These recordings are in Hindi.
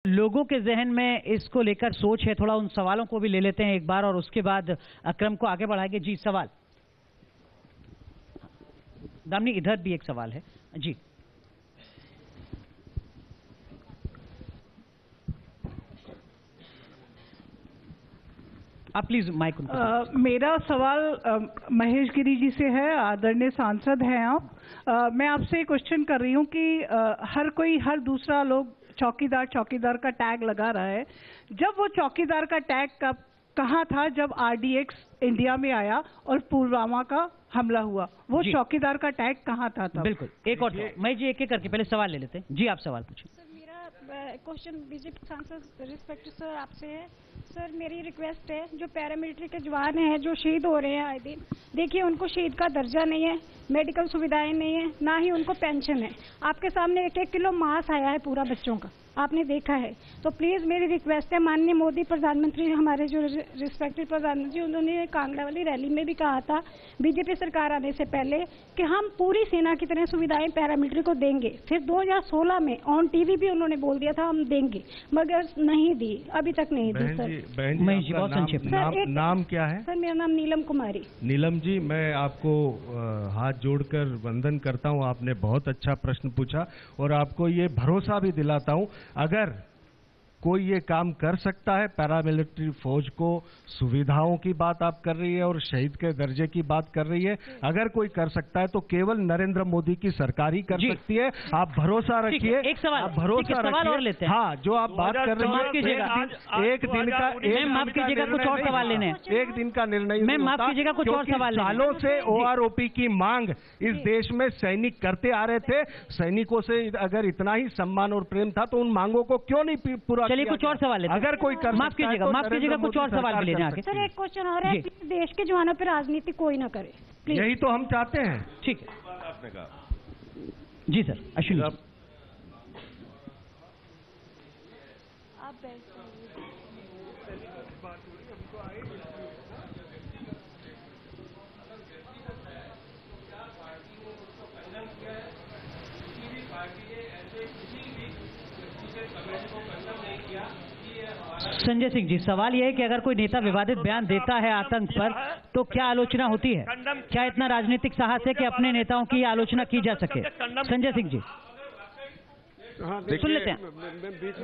लोगों के जहन में इसको लेकर सोच है, थोड़ा उन सवालों को भी ले लेते हैं एक बार और उसके बाद क्रम को आगे बढ़ाएंगे। जी सवाल दामिनी, इधर भी एक सवाल है जी। आप प्लीज माइक। मेरा सवाल महेश गिरी जी से है, आदरणीय सांसद हैं आप। मैं आपसे क्वेश्चन कर रही हूँ कि हर दूसरा लोग चौकीदार का टैग लगा रहा है। जब वो चौकीदार का टैग कहाँ था जब RDX इंडिया में आया और पुलवामा का हमला हुआ, वो चौकीदार का टैग कहाँ था तब? बिल्कुल, एक और मैं जी एक करके पहले सवाल ले लेते हैं। जी आप सवाल पूछिए। सर मेरा क्वेश्चन बीजेपी सांसद रिस्पेक्ट सर आपसे है। सर मेरी रिक्वेस्ट है, जो पैरामिलिट्री के जवान हैं जो शहीद हो रहे हैं आए दिन, देखिए उनको शहीद का दर्जा नहीं है, मेडिकल सुविधाएं नहीं है, ना ही उनको पेंशन है। आपके सामने 1-1 किलो मांस आया है पूरा बच्चों का, आपने देखा है। तो प्लीज मेरी रिक्वेस्ट है, माननीय मोदी प्रधानमंत्री, हमारे जो रिस्पेक्टेड प्रधानमंत्री, उन्होंने कांगड़ा वाली रैली में भी कहा था बीजेपी सरकार आने से पहले कि हम पूरी सेना की तरह सुविधाएं पैरामिलिट्री को देंगे। फिर 2016 में ऑन टीवी भी उन्होंने बोल दिया था हम देंगे, मगर नहीं दी, अभी तक नहीं दी। सर बहन जी, बहुत संक्षेप नाम क्या है? सर मेरा नाम नीलम कुमारी। नीलम जी, मैं आपको हाथ जोड़कर वंदन करता हूं। आपने बहुत अच्छा प्रश्न पूछा और आपको ये भरोसा भी दिलाता हूं, अगर कोई ये काम कर सकता है, पैरामिलिट्री फौज को सुविधाओं की बात आप कर रही है और शहीद के दर्जे की बात कर रही है, अगर कोई कर सकता है तो केवल नरेंद्र मोदी की सरकार ही कर सकती है। आप भरोसा रखिए। एक सवाल, आप भरोसा रखिए। हाँ, जो आप बात कर रही है, एक दिन का माफ कीजिएगा, कुछ और सवाल लेने, एक दिन का निर्णय मैं माफ कीजिएगा, कुछ और सवाल। सालों से OROP की मांग इस देश में सैनिक करते आ रहे थे। सैनिकों से अगर इतना ही सम्मान और प्रेम था तो उन मांगों को क्यों नहीं पूरा? चलिए कुछ और सवाल लेते हैं। अगर कोई कर माफ कीजिएगा, कुछ और सवाल भी लेने आके। सर एक क्वेश्चन और है, देश के जवानों पर राजनीति कोई ना करे, प्लीज। यही तो हम चाहते हैं। ठीक है, आपने कहा। जी सर, अश्विनी आप संजय सिंह जी, सवाल यह है कि अगर कोई नेता विवादित बयान देता है आतंक पर तो क्या आलोचना होती है? क्या इतना राजनीतिक साहस है कि अपने नेताओं की आलोचना की जा सके? संजय सिंह जी सुन लेते हैं।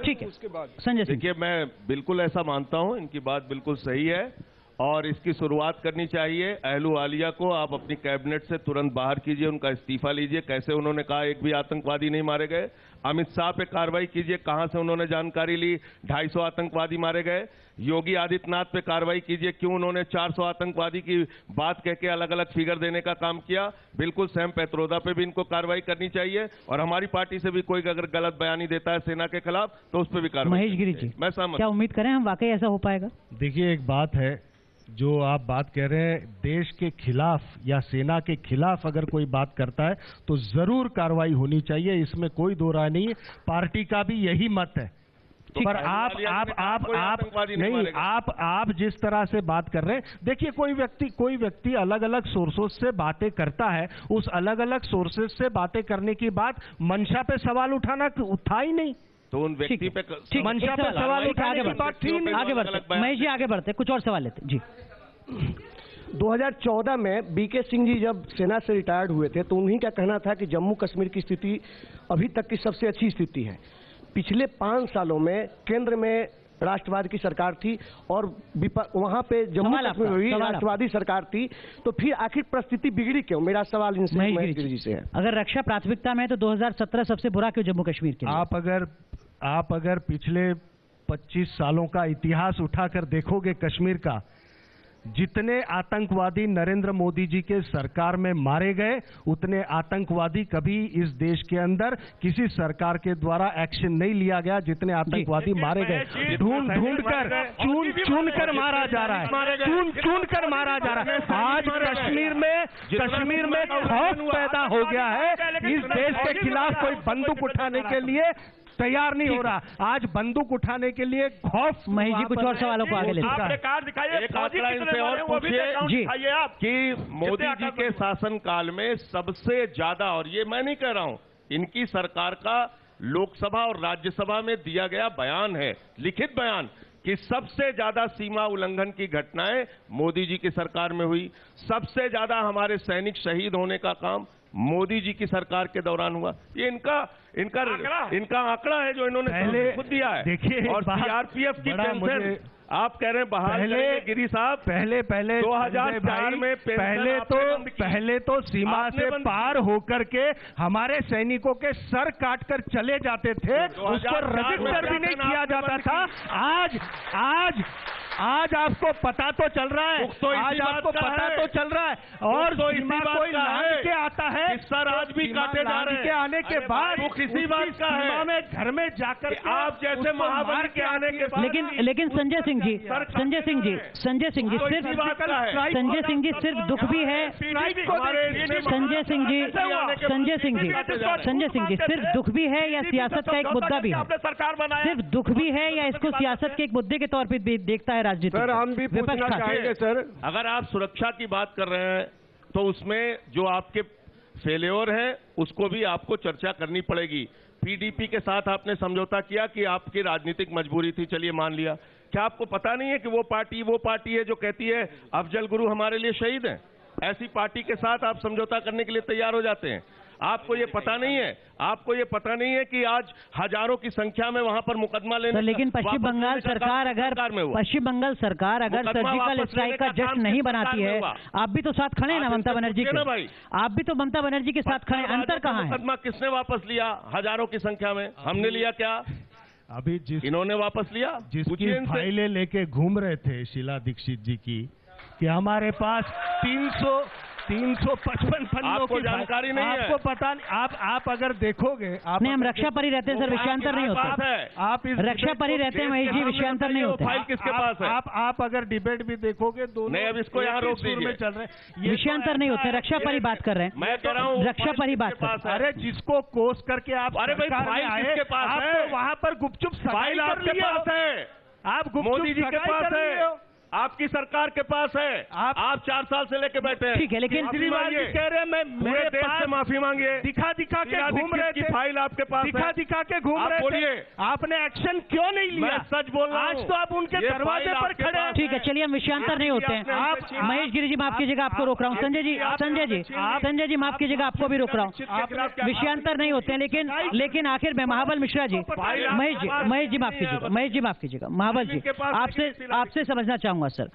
ठीक है संजय सिंह। देखिए, मैं बिल्कुल ऐसा मानता हूं, इनकी बात बिल्कुल सही है और इसकी शुरुआत करनी चाहिए। अहलूवालिया को आप अपनी कैबिनेट से तुरंत बाहर कीजिए, उनका इस्तीफा लीजिए। कैसे उन्होंने कहा एक भी आतंकवादी नहीं मारे गए? अमित शाह पे कार्रवाई कीजिए, कहां से उन्होंने जानकारी ली 250 आतंकवादी मारे गए? योगी आदित्यनाथ पे कार्रवाई कीजिए, क्यों उन्होंने 400 आतंकवादी की बात कह के अलग अलग फिगर देने का काम किया? बिल्कुल सैम पैत्रोदा पे भी इनको कार्रवाई करनी चाहिए और हमारी पार्टी से भी कोई अगर गलत बयानी देता है सेना के खिलाफ तो उस पर भी कार्रवाई। महेश गिरी जी, मैं सहमत। क्या उम्मीद करें हम वाकई ऐसा हो पाएगा? देखिए, एक बात है, जो आप बात कह रहे हैं, देश के खिलाफ या सेना के खिलाफ अगर कोई बात करता है तो जरूर कार्रवाई होनी चाहिए, इसमें कोई दो राय नहीं है। पार्टी का भी यही मत है। पर आप जिस तरह से बात कर रहे हैं, देखिए कोई व्यक्ति अलग अलग सोर्सेस से बातें करता है, उस अलग अलग सोर्सेस से बातें करने की बात मंशा पे सवाल उठाना था ही नहीं, तो उन व्यक्ति पे मंशा पे सवाल उठाने की बात थी नहीं। आगे बढ़ते महेश जी, आगे बढ़ते, कुछ और सवाल लेते जी। 2014 में बीके सिंह जी जब सेना से रिटायर्ड हुए थे तो उन्हीं का कहना था कि जम्मू कश्मीर की स्थिति अभी तक की सबसे अच्छी स्थिति है। पिछले 5 सालों में केंद्र में राष्ट्रवाद की सरकार थी और वहां पे जम्मू कश्मीर में भी राष्ट्रवादी सरकार थी, तो फिर आखिर परिस्थिति बिगड़ी क्यों? मेरा सवाल इनसे महेश गिरी जी से है। अगर रक्षा प्राथमिकता में है तो 2017 सबसे बुरा क्यों जम्मू कश्मीर के लिए? आप अगर पिछले 25 सालों का इतिहास उठाकर देखोगे कश्मीर का, जितने आतंकवादी नरेंद्र मोदी जी के सरकार में मारे गए, उतने आतंकवादी कभी इस देश के अंदर किसी सरकार के द्वारा एक्शन नहीं लिया गया। जितने आतंकवादी मारे गए, ढूंढ कर चुन कर मारा जा रहा है, चुन कर मारा जा रहा है। आज कश्मीर में खौफ पैदा हो गया है। इस देश के खिलाफ कोई बंदूक उठाने के लिए तैयार नहीं हो रहा। आज बंदूक उठाने के लिए खौफ। महेश जी, कुछ और सवालों को आगे ले कि मोदी जी के शासनकाल में सबसे ज्यादा, और ये मैं नहीं कह रहा हूं, इनकी सरकार का लोकसभा और राज्यसभा में दिया गया बयान है, लिखित बयान, कि सबसे ज्यादा सीमा उल्लंघन की घटनाएं मोदी जी की सरकार में हुई, सबसे ज्यादा हमारे सैनिक शहीद होने का काम मोदी जी की सरकार के दौरान हुआ। ये इनका आंकड़ा है जो इन्होंने खुद दिया है। देखिए, और सीआरपीएफ की पेंशन आप कह रहे हैं बहाल करेंगे गिरी साहब, पहले 2004 में पहले तो सीमा से पार होकर के हमारे सैनिकों के सर काटकर चले जाते थे, उसको रजिस्टर भी नहीं किया जाता था। आज आपको पता तो चल रहा है, आज आपको पता तो चल रहा है, और सीमा कोई लांघ के आता है, सर आज भी काटे जा रहे हैं। आने के बाद वो किसी बात का है, में घर में जाकर आप जैसे महाबली के आने के बाद। लेकिन संजय सिंह जी सिर्फ दुख भी है, संजय सिंह जी सिर्फ दुख भी है या सियासत का एक मुद्दा भी है? सिर्फ दुख भी है या इसको सियासत के एक मुद्दे के तौर पर देखता है राजनीति? सर हम भी पूछना चाहेंगे सर, अगर आप सुरक्षा की बात कर रहे हैं तो उसमें जो आपके फेल्योर है उसको भी आपको चर्चा करनी पड़ेगी। पीडीपी के साथ आपने समझौता किया कि आपकी राजनीतिक मजबूरी थी, चलिए मान लिया। क्या आपको पता नहीं है कि वो पार्टी है जो कहती है अफजल गुरु हमारे लिए शहीद हैं? ऐसी पार्टी के साथ आप समझौता करने के लिए तैयार हो जाते हैं। आपको ये पता नहीं है कि आज हजारों की संख्या में वहां पर मुकदमा लेने। लेकिन पश्चिम बंगाल सरकार अगर सर्जिकल स्ट्राइक का जश्न नहीं बनाती है, आप भी तो साथ खड़े हैं ना ममता बनर्जी के? आप भी तो ममता बनर्जी के साथ खड़े, अंतर कहाँ है? मुकदमा किसने वापस लिया? हजारों की संख्या में हमने लिया क्या? अभी इन्होंने वापस लिया, जिसकी फाइलें लेके घूम रहे थे शीला दीक्षित जी की, कि हमारे पास 355 पन्नों की जानकारी नहीं है। आपको पता नहीं, आप अगर देखोगे, नहीं, हम रक्षा परी रहते हैं सर, विषयांतर नहीं होता। आप इस रक्षा परी रहते हैं महेश जी, विषयांतर नहीं होता। फाइल किसके पास है? आप अगर डिबेट भी देखोगे, दोनों अब इसको यहाँ रोक दीजिए, चल रहे हैं, विषयांतर नहीं होते। रक्षा परी बात कर रहे हैं, मैं कह रहा हूँ रक्षा परी बात कर रहे हैं। अरे जिसको कोस करके आप, अरे भाई फाइल किसके पास है? वहां पर गुपचुप फाइल आपके पास है, आप मोदी जी के पास है, आपकी सरकार के पास है, आप 4 साल से लेके बैठे हैं। ठीक है, लेकिन केजरीवाल जी कह रहे हैं मैं मेरे देश से माफी मांगिए। दिखा के घूम रहे थे, फाइल आपके पास दिखा के घूम रहे बोलिए, आपने एक्शन क्यों नहीं लिया? मैं सच बोल रहा हूं, आज तो आप उनके दरवाजे पर खड़े हैं। ठीक है, चलिए हम विषयांतर नहीं होते हैं। आप महेश गिरी जी माफ कीजिएगा, आपको रोक रहा हूँ। संजय जी माफ कीजिएगा, आपको भी रोक रहा हूँ। विषयांतर नहीं होते हैं, लेकिन आखिर में महाबल मिश्रा जी, महेश जी माफ कीजिएगा, महाबल जी आपसे समझना चाहूंगा सर,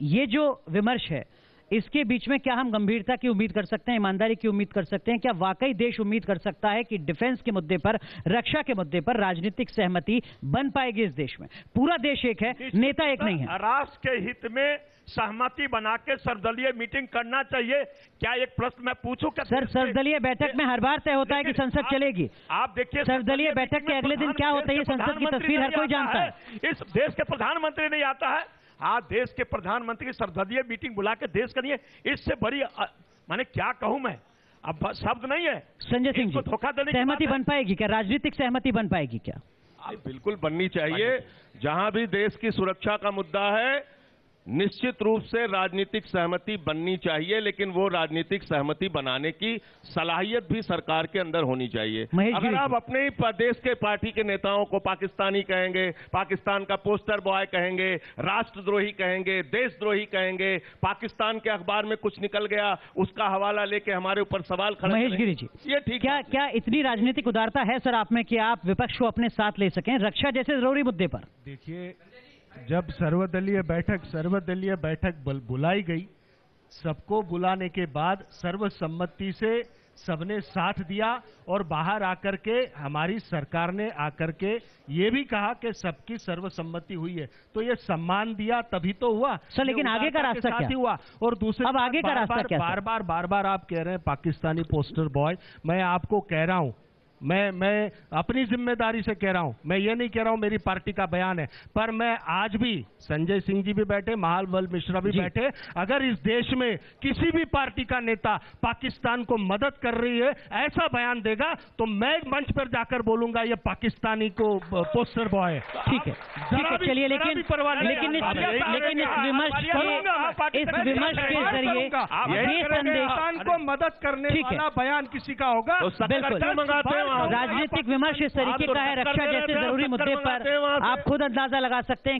ये जो विमर्श है इसके बीच में क्या हम गंभीरता की उम्मीद कर सकते हैं, ईमानदारी की उम्मीद कर सकते हैं? क्या वाकई देश उम्मीद कर सकता है कि डिफेंस के मुद्दे पर, रक्षा के मुद्दे पर राजनीतिक सहमति बन पाएगी इस देश में? पूरा देश एक है, नेता एक नहीं है। राष्ट्र के हित में सहमति बना के सर्वदलीय मीटिंग करना चाहिए। क्या एक प्रश्न मैं पूछूं? सर, सर्वदलीय बैठक में हर बार तय होता है कि संसद चलेगी। आप देखिए, सर्वदलीय बैठक के अगले दिन क्या होता है, ये संसद की तस्वीर हर कोई जानता है। इस देश के प्रधानमंत्री नहीं आता है। हाँ, देश के प्रधानमंत्री सर्वदलीय मीटिंग बुला के देश करिए, इससे बड़ी माने क्या कहूं मैं, अब शब्द नहीं है। संजय सिंह जी, सहमति बन पाएगी क्या? राजनीतिक सहमति बन पाएगी क्या? बिल्कुल बननी चाहिए। जहां भी देश की सुरक्षा का मुद्दा है, निश्चित रूप से राजनीतिक सहमति बननी चाहिए, लेकिन वो राजनीतिक सहमति बनाने की सलाहियत भी सरकार के अंदर होनी चाहिए। अगर आप अपने ही देश के पार्टी के नेताओं को पाकिस्तानी कहेंगे, पाकिस्तान का पोस्टर बॉय कहेंगे, राष्ट्रद्रोही कहेंगे, देशद्रोही कहेंगे, पाकिस्तान के अखबार में कुछ निकल गया उसका हवाला लेके हमारे ऊपर सवाल खड़े महेश गिरी जी, ये ठीक क्या इतनी राजनीतिक उदारता है सर आप में कि आप विपक्ष को अपने साथ ले सकें रक्षा जैसे जरूरी मुद्दे पर? देखिए, जब सर्वदलीय बैठक बुलाई गई, सबको बुलाने के बाद सर्वसम्मति से सबने साथ दिया और बाहर आकर के हमारी सरकार ने आकर के ये भी कहा कि सबकी सर्वसम्मति हुई है, तो ये सम्मान दिया तभी तो हुआ सर। लेकिन आगे का रास्ता क्या हुआ? और दूसरा, अब आगे का रास्ता क्या? बार बार आप कह रहे हैं पाकिस्तानी पोस्टर बॉय। मैं आपको कह रहा हूं, मैं अपनी जिम्मेदारी से कह रहा हूं, मैं ये नहीं कह रहा हूं मेरी पार्टी का बयान है, पर मैं आज भी, संजय सिंह जी भी बैठे, महाबल मिश्रा भी बैठे, अगर इस देश में किसी भी पार्टी का नेता पाकिस्तान को मदद कर रही है ऐसा बयान देगा तो मैं मंच पर जाकर बोलूंगा ये पाकिस्तानी को पोस्टर बॉय है। ठीक है, चलिए, लेकिन इस विमर्श के जरिए पाकिस्तान को मदद करने वाला बयान किसी का होगा? बिल्कुल, राजनीतिक विमर्श इस तरीके का है, रक्षा जैसे जरूरी मुद्दे पर आप खुद अंदाजा लगा सकते हैं